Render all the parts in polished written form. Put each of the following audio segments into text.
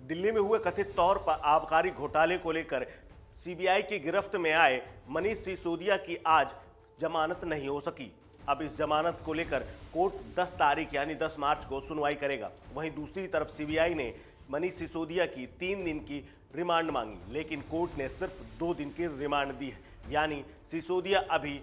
दिल्ली में हुए कथित तौर पर आबकारी घोटाले को लेकर सीबीआई की गिरफ्त में आए मनीष सिसोदिया की आज जमानत नहीं हो सकी। अब इस जमानत को लेकर कोर्ट 10 तारीख यानी 10 मार्च को सुनवाई करेगा। वहीं दूसरी तरफ सीबीआई ने मनीष सिसोदिया की 3 दिन की रिमांड मांगी, लेकिन कोर्ट ने सिर्फ 2 दिन की रिमांड दी है। यानी सिसोदिया अभी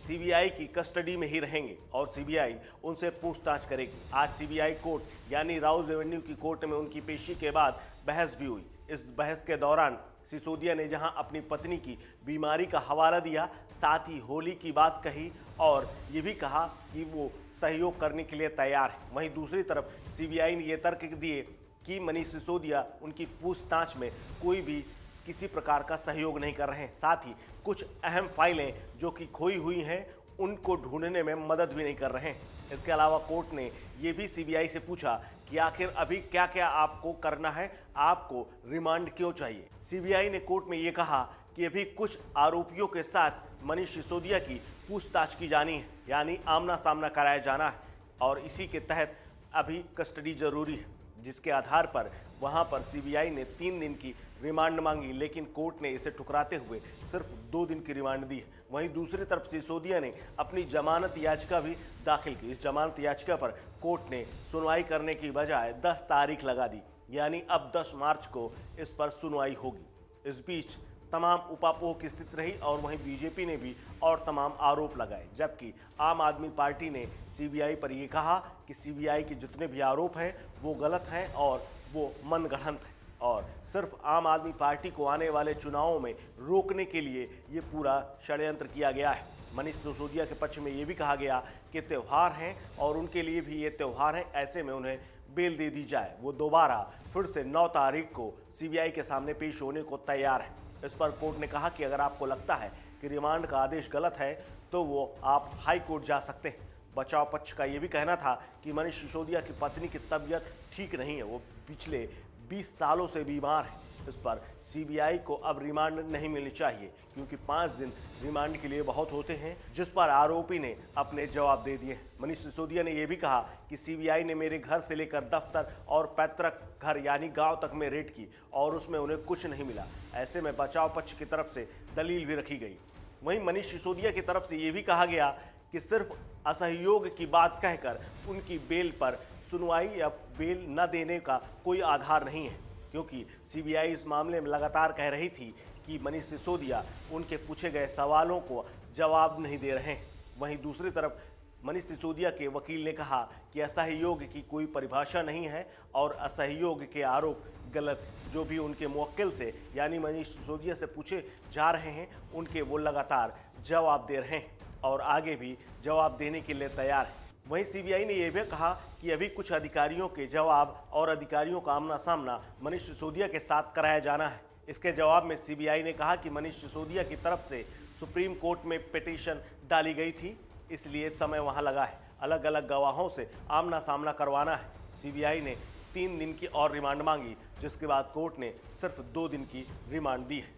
सीबीआई की कस्टडी में ही रहेंगे और सीबीआई उनसे पूछताछ करेगी। आज सीबीआई कोर्ट यानी राउज एवेन्यू की कोर्ट में उनकी पेशी के बाद बहस भी हुई। इस बहस के दौरान सिसोदिया ने जहां अपनी पत्नी की बीमारी का हवाला दिया, साथ ही होली की बात कही और ये भी कहा कि वो सहयोग करने के लिए तैयार है। वहीं दूसरी तरफ सीबीआई ने ये तर्क दिए कि मनीष सिसोदिया उनकी पूछताछ में कोई भी किसी प्रकार का सहयोग नहीं कर रहे हैं। साथ ही कुछ अहम फाइलें जो कि खोई हुई हैं उनको ढूंढने में मदद भी नहीं कर रहे हैं। इसके अलावा कोर्ट ने ये भी सीबीआई से पूछा कि आखिर अभी क्या क्या आपको करना है, आपको रिमांड क्यों चाहिए। सीबीआई ने कोर्ट में ये कहा कि अभी कुछ आरोपियों के साथ मनीष सिसोदिया की पूछताछ की जानी है, यानी आमना सामना कराया जाना है और इसी के तहत अभी कस्टडी जरूरी है, जिसके आधार पर वहां पर सीबीआई ने 3 दिन की रिमांड मांगी, लेकिन कोर्ट ने इसे ठुकराते हुए सिर्फ 2 दिन की रिमांड दी है। वहीं दूसरी तरफ सिसोदिया ने अपनी जमानत याचिका भी दाखिल की। इस जमानत याचिका पर कोर्ट ने सुनवाई करने की बजाय 10 तारीख लगा दी, यानी अब 10 मार्च को इस पर सुनवाई होगी। इस बीच तमाम उपापोह की स्थिति रही और वहीं बीजेपी ने भी और तमाम आरोप लगाए, जबकि आम आदमी पार्टी ने सीबीआई पर यह कहा कि सीबीआई के जितने भी आरोप हैं वो गलत हैं और वो मनगढ़ंत हैं और सिर्फ आम आदमी पार्टी को आने वाले चुनावों में रोकने के लिए ये पूरा षड्यंत्र किया गया है। मनीष सिसोदिया के पक्ष में ये भी कहा गया कि त्यौहार हैं और उनके लिए भी ये त्यौहार हैं, ऐसे में उन्हें बेल दे दी जाए। वो दोबारा फिर से 9 तारीख को सीबीआई के सामने पेश होने को तैयार है। इस पर कोर्ट ने कहा कि अगर आपको लगता है कि रिमांड का आदेश गलत है तो वो आप हाई कोर्ट जा सकते हैं। बचाव पक्ष का ये भी कहना था कि मनीष सिसोदिया की पत्नी की तबीयत ठीक नहीं है, वो पिछले 20 सालों से बीमार है। इस पर सीबीआई को अब रिमांड नहीं मिलनी चाहिए, क्योंकि 5 दिन रिमांड के लिए बहुत होते हैं, जिस पर आरोपी ने अपने जवाब दे दिए। मनीष सिसोदिया ने यह भी कहा कि सीबीआई ने मेरे घर से लेकर दफ्तर और पैतृक घर यानी गांव तक में रेड की और उसमें उन्हें कुछ नहीं मिला। ऐसे में बचाव पक्ष की तरफ से दलील भी रखी गई। वहीं मनीष सिसोदिया की तरफ से यह भी कहा गया कि सिर्फ असहयोग की बात कहकर उनकी बेल पर सुनवाई या बेल न देने का कोई आधार नहीं है, क्योंकि सीबीआई इस मामले में लगातार कह रही थी कि मनीष सिसोदिया उनके पूछे गए सवालों को जवाब नहीं दे रहे हैं। वहीं दूसरी तरफ मनीष सिसोदिया के वकील ने कहा कि असहयोग की कोई परिभाषा नहीं है और असहयोग के आरोप गलत है। जो भी उनके मुवक्किल से यानी मनीष सिसोदिया से पूछे जा रहे हैं उनके वो लगातार जवाब दे रहे हैं और आगे भी जवाब देने के लिए तैयार है। वहीं सीबीआई ने यह भी कहा कि अभी कुछ अधिकारियों के जवाब और अधिकारियों का आमना सामना मनीष सिसोदिया के साथ कराया जाना है। इसके जवाब में सीबीआई ने कहा कि मनीष सिसोदिया की तरफ से सुप्रीम कोर्ट में पिटीशन डाली गई थी, इसलिए समय वहां लगा है। अलग अलग गवाहों से आमना सामना करवाना है। सीबीआई ने 3 दिन की और रिमांड मांगी, जिसके बाद कोर्ट ने सिर्फ 2 दिन की रिमांड दी है।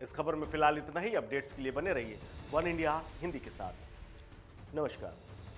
इस खबर में फिलहाल इतना ही। अपडेट्स के लिए बने रहिए वन इंडिया हिंदी के साथ। नमस्कार।